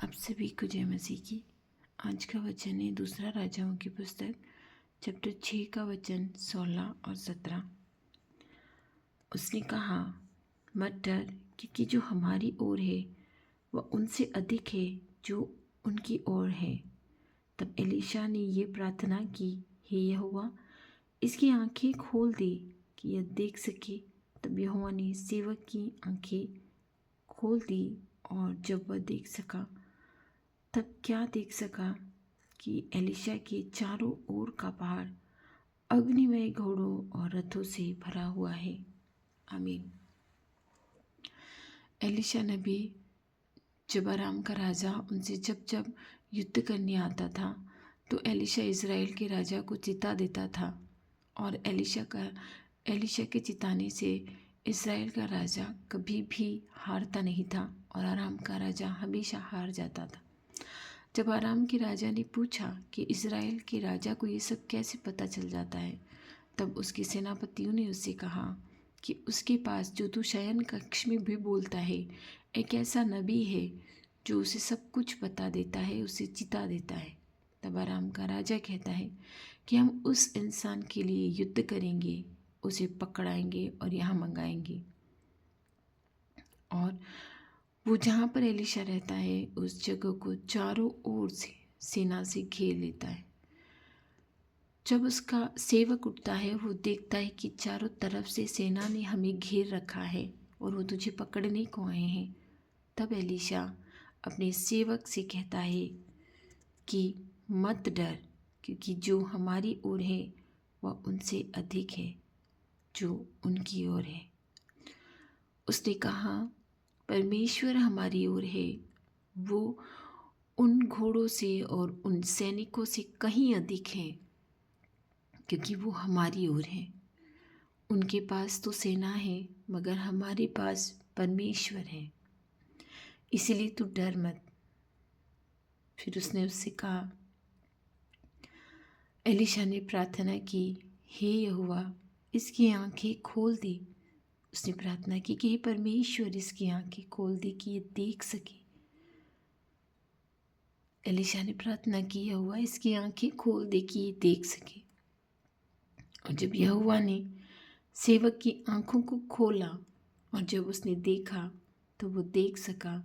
आप सभी को जय मसीह की। आज का वचन है दूसरा राजाओं की पुस्तक चैप्टर 6 का वचन 16 और 17। उसने कहा, मत डर, क्योंकि जो हमारी ओर है वह उनसे अधिक है जो उनकी ओर है। तब एलीशा ने ये प्रार्थना की, हे यहोवा, इसकी आंखें खोल दे कि यह देख सके। तब यहोवा ने सेवक की आंखें खोल दी, और जब वह देख सका तब क्या देख सका कि एलीशा के चारों ओर का पहाड़ अग्निमय घोड़ों और रथों से भरा हुआ है। आमीन। एलीशा नबी, जब अराम का राजा उनसे जब जब युद्ध करने आता था तो एलीशा इज़राइल के राजा को चिता देता था, और एलीशा के चिताने से इज़राइल का राजा कभी भी हारता नहीं था, और अराम का राजा हमेशा हार जाता था। जब अराम के राजा ने पूछा कि इज़राइल के राजा को ये सब कैसे पता चल जाता है, तब उसके सेनापतियों ने उससे कहा कि उसके पास जो तू शयन कक्ष में भी बोलता है, एक ऐसा नबी है जो उसे सब कुछ बता देता है, उसे चिता देता है। तब अराम का राजा कहता है कि हम उस इंसान के लिए युद्ध करेंगे, उसे पकड़ाएंगे और यहाँ मंगाएंगे। और वो जहाँ पर एलीशा रहता है उस जगह को चारों ओर से सेना से घेर लेता है। जब उसका सेवक उठता है वो देखता है कि चारों तरफ से सेना ने हमें घेर रखा है और वो तुझे पकड़ने को आए हैं। तब एलीशा अपने सेवक से कहता है कि मत डर, क्योंकि जो हमारी ओर है वह उनसे अधिक है जो उनकी ओर है। उसने कहा, परमेश्वर हमारी ओर है, वो उन घोड़ों से और उन सैनिकों से कहीं अधिक है, क्योंकि वो हमारी ओर है। उनके पास तो सेना है मगर हमारे पास परमेश्वर है, इसीलिए तू डर मत। फिर उसने उससे कहा, एलीशा ने प्रार्थना की, हे यहोवा, इसकी आंखें खोल दे। उसने प्रार्थना की कि हे परमेश्वर, इसकी आंखें खोल दे कि ये देख सके। एलीशा ने प्रार्थना की, यहोवा, इसकी आंखें खोल दे कि ये देख सके। और जब यहोवा ने सेवक की आंखों को खोला और जब उसने देखा तो वो देख सका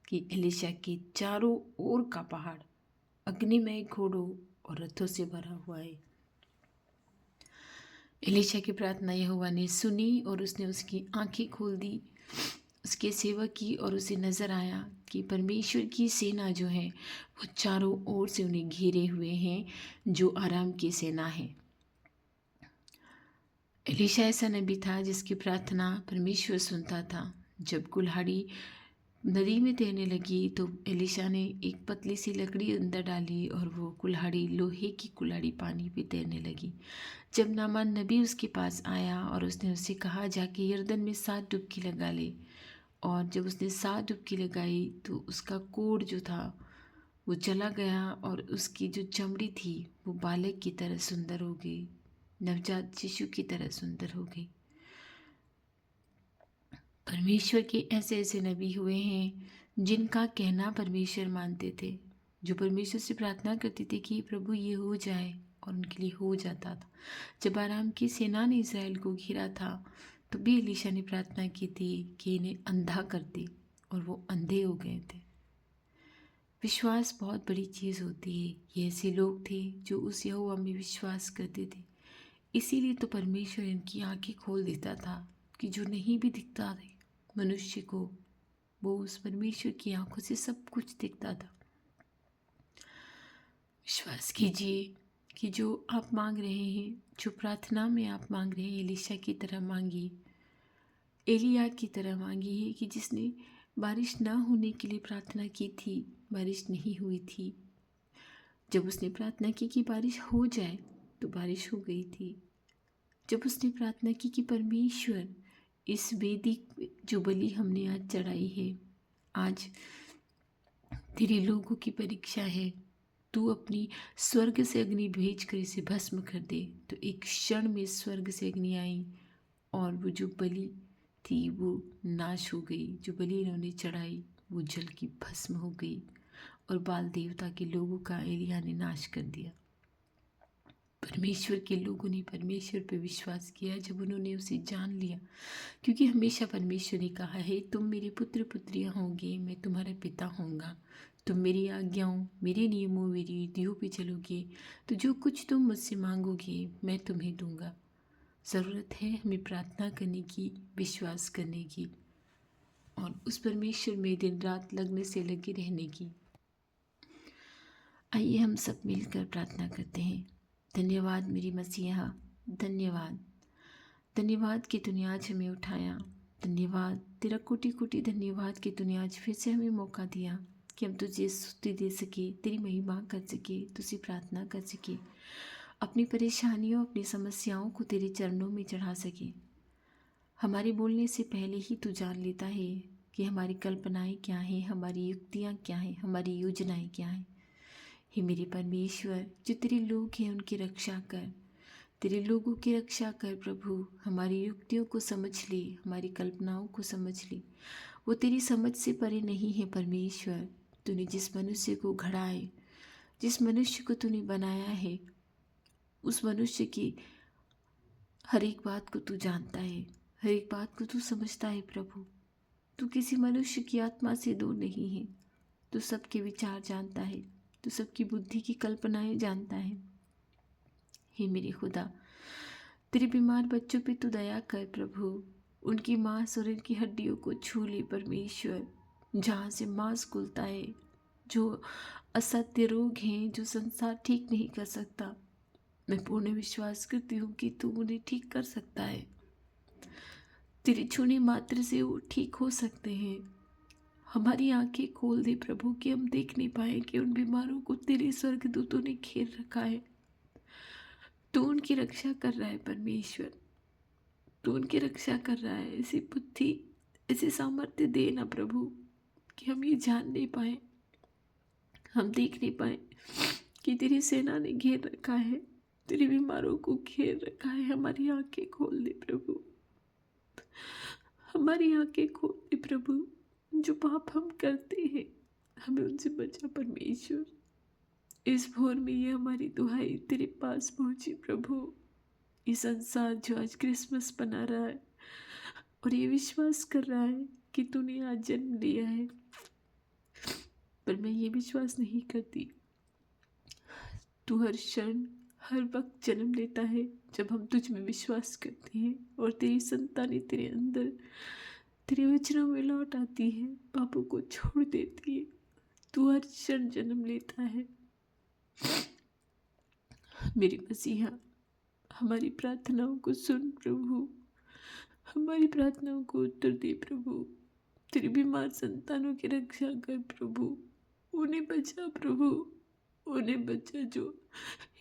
कि एलीशा के चारों ओर का पहाड़ अग्निमय घोड़ों और रथों से भरा हुआ है। एलीशा की प्रार्थना यहोवा ने सुनी और उसने उसकी आंखें खोल दी, उसके सेवक की, और उसे नजर आया कि परमेश्वर की सेना जो है वो चारों ओर से उन्हें घेरे हुए हैं, जो आराम की सेना है। एलीशा ऐसा नबी था जिसकी प्रार्थना परमेश्वर सुनता था। जब कुल्हाड़ी नदी में तैरने लगी तो एलीशा ने एक पतली सी लकड़ी अंदर डाली और वो कुल्हाड़ी, लोहे की कुल्हाड़ी, पानी पे तैरने लगी। जब नामान नबी उसके पास आया और उसने उससे कहा, जाके यरदन में 7 डुबकी लगा ले, और जब उसने 7 डुबकी लगाई तो उसका कोढ़ जो था वो चला गया और उसकी जो चमड़ी थी वो बालक की तरह सुंदर हो गई, नवजात शिशु की तरह सुंदर हो गई। परमेश्वर के ऐसे ऐसे नबी हुए हैं जिनका कहना परमेश्वर मानते थे, जो परमेश्वर से प्रार्थना करते थे कि प्रभु ये हो जाए, और उनके लिए हो जाता था। जब आराम की सेना ने इज़राइल को घिरा था तो भी एलीशा ने प्रार्थना की थी कि इन्हें अंधा कर दे, और वो अंधे हो गए थे। विश्वास बहुत बड़ी चीज़ होती है। ये ऐसे लोग थे जो उस यहोवा में विश्वास करते थे, इसीलिए तो परमेश्वर इनकी आंखें खोल देता था कि जो नहीं भी दिखता है मनुष्य को, वो उस परमेश्वर की आंखों से सब कुछ दिखता था। विश्वास कीजिए कि जो आप मांग रहे हैं, जो प्रार्थना में आप मांग रहे हैं, एलीशा की तरह मांगिए, एलिया की तरह मांगिए कि जिसने बारिश ना होने के लिए प्रार्थना की थी, बारिश नहीं हुई थी। जब उसने प्रार्थना की कि बारिश हो जाए तो बारिश हो गई थी। जब उसने प्रार्थना की कि परमेश्वर, इस वेदी जो बलि हमने आज चढ़ाई है, आज तेरे लोगों की परीक्षा है, तू अपनी स्वर्ग से अग्नि भेज कर इसे भस्म कर दे, तो एक क्षण में स्वर्ग से अग्नि आई और वो जो बलि थी वो नाश हो गई। जो बलि इन्होंने चढ़ाई वो जल की भस्म हो गई। और बाल देवता के लोगों का एलिया ने नाश कर दिया। परमेश्वर के लोगों ने परमेश्वर पर विश्वास किया जब उन्होंने उसे जान लिया, क्योंकि हमेशा परमेश्वर ने कहा है, तुम मेरे पुत्र पुत्रियां होंगे, मैं तुम्हारा पिता होऊंगा। तुम मेरी आज्ञाओं, मेरे नियमों, मेरी विधियों पे चलोगे, तो जो कुछ तुम मुझसे मांगोगे मैं तुम्हें दूंगा। ज़रूरत है हमें प्रार्थना करने की, विश्वास करने की, और उस परमेश्वर में दिन रात लगने से लगे रहने की। आइए हम सब मिलकर प्रार्थना करते हैं। धन्यवाद मेरी मसीहा, धन्यवाद, धन्यवाद कि तूने आज हमें उठाया। धन्यवाद, तेरा कोटि कोटि धन्यवाद कि तूने आज फिर से हमें मौका दिया कि हम तुझे स्तुति दे सके, तेरी महिमा कर सके, तुझसे प्रार्थना कर सके, अपनी परेशानियों, अपनी समस्याओं को तेरे चरणों में चढ़ा सके। हमारे बोलने से पहले ही तू जान लेता है कि हमारी कल्पनाएं क्या हैं, हमारी युक्तियाँ क्या हैं, हमारी योजनाएं क्या हैं। हे मेरे परमेश्वर, जो तेरे लोग हैं उनकी रक्षा कर, तेरे लोगों की रक्षा कर प्रभु। हमारी युक्तियों को समझ ले, हमारी कल्पनाओं को समझ ले, वो तेरी समझ से परे नहीं है परमेश्वर। तूने जिस मनुष्य को घड़ा है, जिस मनुष्य को तूने बनाया है, उस मनुष्य की हर एक बात को तू जानता है, हर एक बात को तू समझता है प्रभु। तू किसी मनुष्य की आत्मा से दूर नहीं है। तू सबके विचार जानता है, तू सबकी बुद्धि की कल्पनाएं जानता है। हे मेरे खुदा, तेरे बीमार बच्चों पे तू दया कर प्रभु। उनकी मांस और उनकी हड्डियों को छू ले परमेश्वर, जहाँ से मांस खुलता है, जो असत्य रोग हैं, जो संसार ठीक नहीं कर सकता। मैं पूर्ण विश्वास करती हूँ कि तू उन्हें ठीक कर सकता है। तेरे छूने मात्र से वो ठीक हो सकते हैं। हमारी आंखें खोल दे प्रभु कि हम देख नहीं पाए कि उन बीमारों को तेरे स्वर्गदूतों ने घेर रखा है। तू उनकी रक्षा कर रहा है परमेश्वर, तू उनकी रक्षा कर रहा है। ऐसी बुद्धि, ऐसे सामर्थ्य देना प्रभु कि हम ये जान नहीं पाए, हम देख नहीं पाए कि तेरी सेना ने घेर रखा है, तेरे बीमारों को घेर रखा है। हमारी आंखें खोल दे प्रभु, हमारी आंखें खोल दे प्रभु। जो पाप हम करते हैं हमें उनसे बचा परमेश्वर। इस भोर में ये हमारी दुहाई तेरे पास पहुंची प्रभु। ये संसार जो आज क्रिसमस मना रहा है और ये विश्वास कर रहा है कि तूने आज जन्म लिया है, पर मैं ये विश्वास नहीं करती। तू हर क्षण, हर वक्त जन्म लेता है जब हम तुझ में विश्वास करते हैं, और तेरी संतानें तेरे अंदर, तेरे वचनों में लौट आती है, पापों को छोड़ देती है। तू हर क्षण जन्म लेता है। मेरी मसीहा, हमारी प्रार्थनाओं को सुन प्रभु, हमारी प्रार्थनाओं को उत्तर दे प्रभु। तेरी बीमार संतानों की रक्षा कर प्रभु, उन्हें बचा प्रभु, उन्हें बचा जो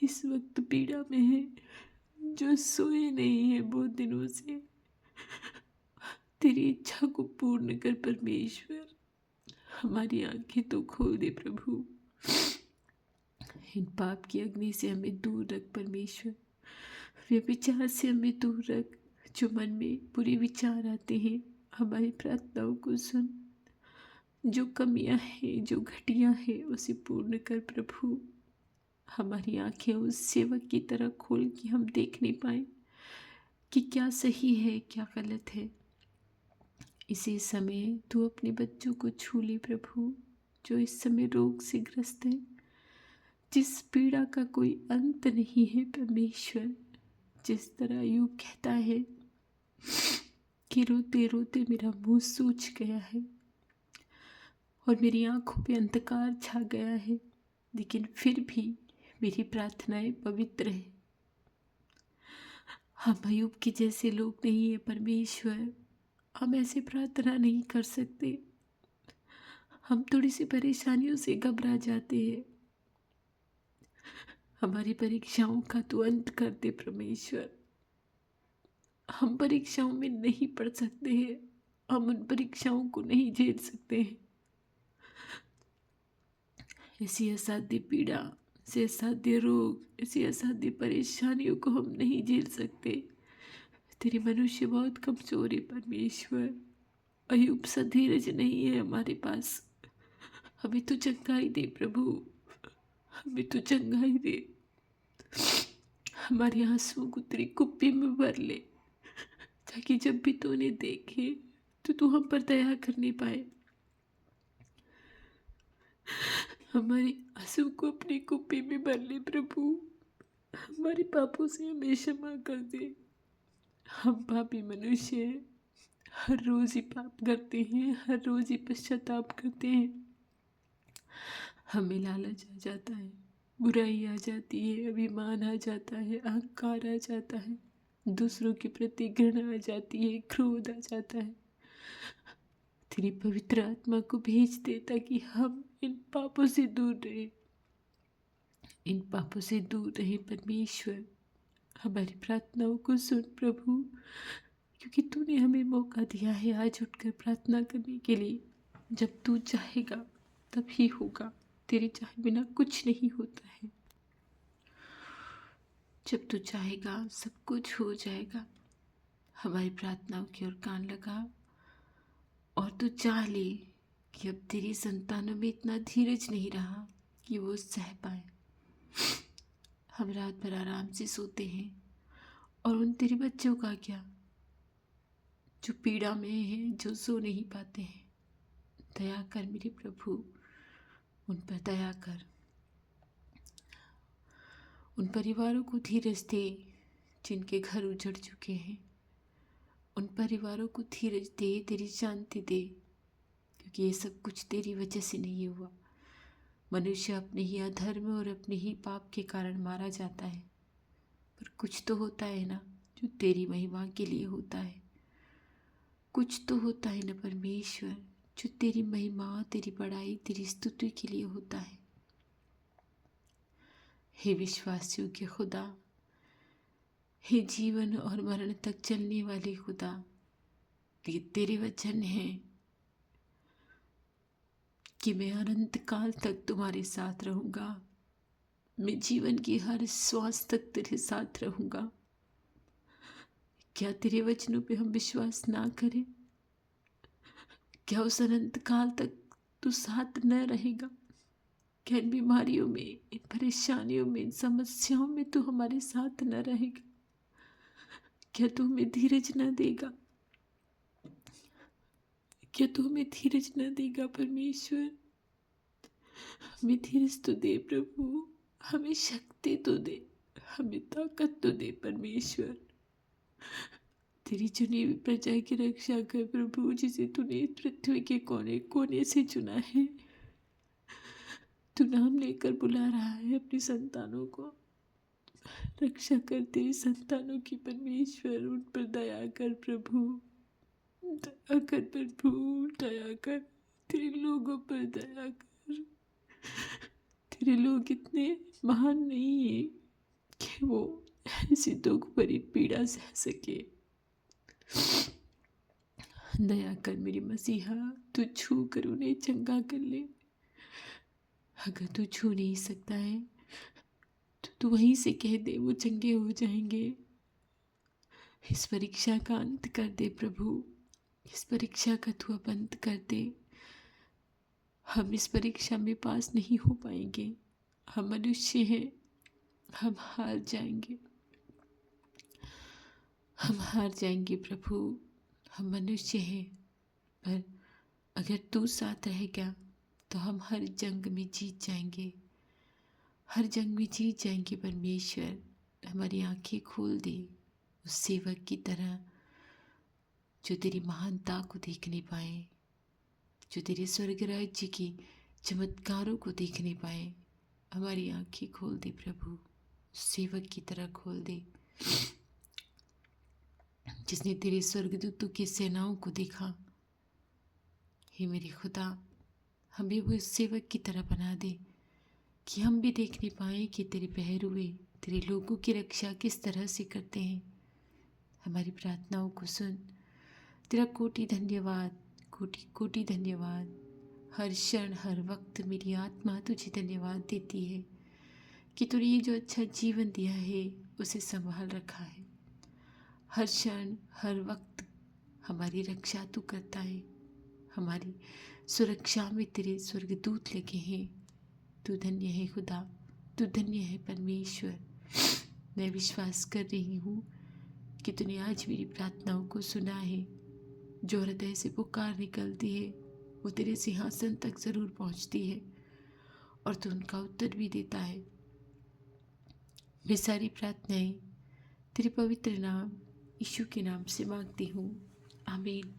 इस वक्त पीड़ा में है, जो सोए नहीं है बहुत दिनों से। तेरी इच्छा को पूर्ण कर परमेश्वर। हमारी आंखें तो खोल दे प्रभु। इन पाप की अग्नि से हमें दूर रख परमेश्वर, व्यभिचार से हमें दूर रख। जो मन में बुरे विचार आते हैं, हमारी प्रार्थनाओं को सुन। जो कमियां हैं, जो घटिया है, उसे पूर्ण कर प्रभु। हमारी आंखें उस सेवक की तरह खोल कि हम देख नहीं पाए कि क्या सही है, क्या गलत है। इसी समय तू अपने बच्चों को छू ले प्रभु, जो इस समय रोग से ग्रस्त है, जिस पीड़ा का कोई अंत नहीं है परमेश्वर। जिस तरह यूं कहता है कि रोते रोते मेरा मुंह सूज गया है और मेरी आंखों पे अंधकार छा गया है, लेकिन फिर भी मेरी प्रार्थनाएं पवित्र है। हम अय्यूब के जैसे लोग नहीं है परमेश्वर, हम ऐसे प्रार्थना नहीं कर सकते। हम थोड़ी सी परेशानियों से घबरा जाते हैं। हमारी परीक्षाओं का तो अंत कर दे परमेश्वर। हम परीक्षाओं में नहीं पढ़ सकते हैं, हम उन परीक्षाओं को नहीं झेल सकते हैं। ऐसी असाध्य पीड़ा, ऐसे असाध्य रोग, ऐसी असाध्य परेशानियों को हम नहीं झेल सकते। तेरे मनुष्य बहुत कमजोर है परमेश्वर। अय्यूब सा धीरज नहीं है हमारे पास। हमें तो चंगाई दे प्रभु, हमें तो चंगाई दे। हमारे आंसुओं को तेरी कुप्पी में भर ले, ताकि जब भी तू उन्हें देखे तो तू हम पर दया करने पाए। हमारे आंसू को अपनी कुप्पी में भर ले प्रभु। हमारे पापों से हमें क्षमा कर दे। हम पापी मनुष्य हैं, हर रोज ही पाप करते हैं, हर रोज ही पश्चाताप करते हैं। हमें लालच आ जाता है, बुराई आ जाती है, अभिमान आ जाता है, अहंकार आ जाता है, दूसरों के प्रति घृणा आ जाती है, क्रोध आ जाता है। तेरी पवित्र आत्मा को भेज दे ताकि हम इन पापों से दूर रहें, इन पापों से दूर रहें। परमेश्वर, हमारी प्रार्थनाओं को सुन प्रभु, क्योंकि तूने हमें मौका दिया है आज उठकर प्रार्थना करने के लिए। जब तू चाहेगा तभी होगा, तेरे चाहे बिना कुछ नहीं होता है। जब तू चाहेगा सब कुछ हो जाएगा। हमारी प्रार्थनाओं की ओर कान लगा और तू चाह ले कि अब तेरी संतानों में इतना धीरज नहीं रहा कि वो सह पाए। हम रात भर आराम से सोते हैं, और उन तेरे बच्चों का क्या, जो पीड़ा में हैं, जो सो नहीं पाते हैं। दया कर मेरे प्रभु, उन पर दया कर। उन परिवारों को धीरज दे जिनके घर उजड़ चुके हैं। उन परिवारों को धीरज दे, तेरी शांति दे, क्योंकि ये सब कुछ तेरी वजह से नहीं हुआ। मनुष्य अपने ही अधर्म और अपने ही पाप के कारण मारा जाता है, पर कुछ तो होता है ना जो तेरी महिमा के लिए होता है। कुछ तो होता है ना परमेश्वर, जो तेरी महिमा, तेरी बड़ाई, तेरी स्तुति के लिए होता है। हे विश्वासियों के खुदा, हे जीवन और मरण तक चलने वाले खुदा, ये तेरे वचन हैं कि मैं अनंत काल तक तुम्हारे साथ रहूँगा। मैं जीवन की हर श्वास तक तेरे साथ रहूँगा। क्या तेरे वचनों पे हम विश्वास ना करें? क्या उस अनंत काल तक तू साथ न रहेगा? क्या इन बीमारियों में, इन परेशानियों में, इन समस्याओं में तू हमारे साथ न रहेगा? क्या तू हमें धीरज न देगा? क्या तू हमें धीरज न देगा परमेश्वर? हमें धीरज तो दे प्रभु, हमें शक्ति तो दे, हमें ताकत तो दे परमेश्वर। तेरी चुनी हुई प्रजा की रक्षा कर प्रभु, जिसे तूने पृथ्वी के कोने कोने से चुना है। तू नाम लेकर बुला रहा है अपनी संतानों को। रक्षा कर तेरी संतानों की परमेश्वर, उन पर दया कर प्रभु, दया कर प्रभु, दया कर। तेरे लोगों पर दया कर। तेरे लोग इतने महान नहीं है कि वो ऐसी दुख भरी पीड़ा सह सके। दया कर मेरे मसीहा, तू छू कर उन्हें चंगा कर ले। अगर तू छू नहीं सकता है तो तू वहीं से कह दे, वो चंगे हो जाएंगे। इस परीक्षा का अंत कर दे प्रभु, इस परीक्षा का तू अब अंत कर दे। हम इस परीक्षा में पास नहीं हो पाएंगे। हम मनुष्य हैं, हम हार जाएंगे, हम हार जाएंगे प्रभु। हम मनुष्य हैं, पर अगर तू साथ रहेगा तो हम हर जंग में जीत जाएंगे, हर जंग में जीत जाएंगे परमेश्वर। हमारी आंखें खोल दे उस सेवक की तरह, जो तेरी महानता को देखने पाए, जो तेरे स्वर्ग राज्य की चमत्कारों को देखने पाए। हमारी आंखें खोल दे प्रभु, सेवक की तरह खोल दे, जिसने तेरे स्वर्गदूतों की सेनाओं को देखा। हे मेरे खुदा, हमें वो सेवक की तरह बना दे कि हम भी देखने पाएँ कि तेरे पहरुए तेरे लोगों की रक्षा किस तरह से करते हैं। हमारी प्रार्थनाओं को सुन। तेरा कोटि धन्यवाद, कोटि कोटि धन्यवाद। हर क्षण हर वक्त मेरी आत्मा तुझे धन्यवाद देती है कि तूने ये जो अच्छा जीवन दिया है उसे संभाल रखा है। हर क्षण हर वक्त हमारी रक्षा तू करता है, हमारी सुरक्षा में तेरे स्वर्गदूत लगे हैं। तू धन्य है खुदा, तू धन्य है परमेश्वर। मैं विश्वास कर रही हूँ कि तूने आज मेरी प्रार्थनाओं को सुना है। जो हृदय से पुकार निकलती है वो तेरे सिंहासन तक ज़रूर पहुँचती है और तू उनका उत्तर भी देता है। मैं सारी प्रार्थनाएं तेरे पवित्र नाम यीशु के नाम से मांगती हूँ, आमीन।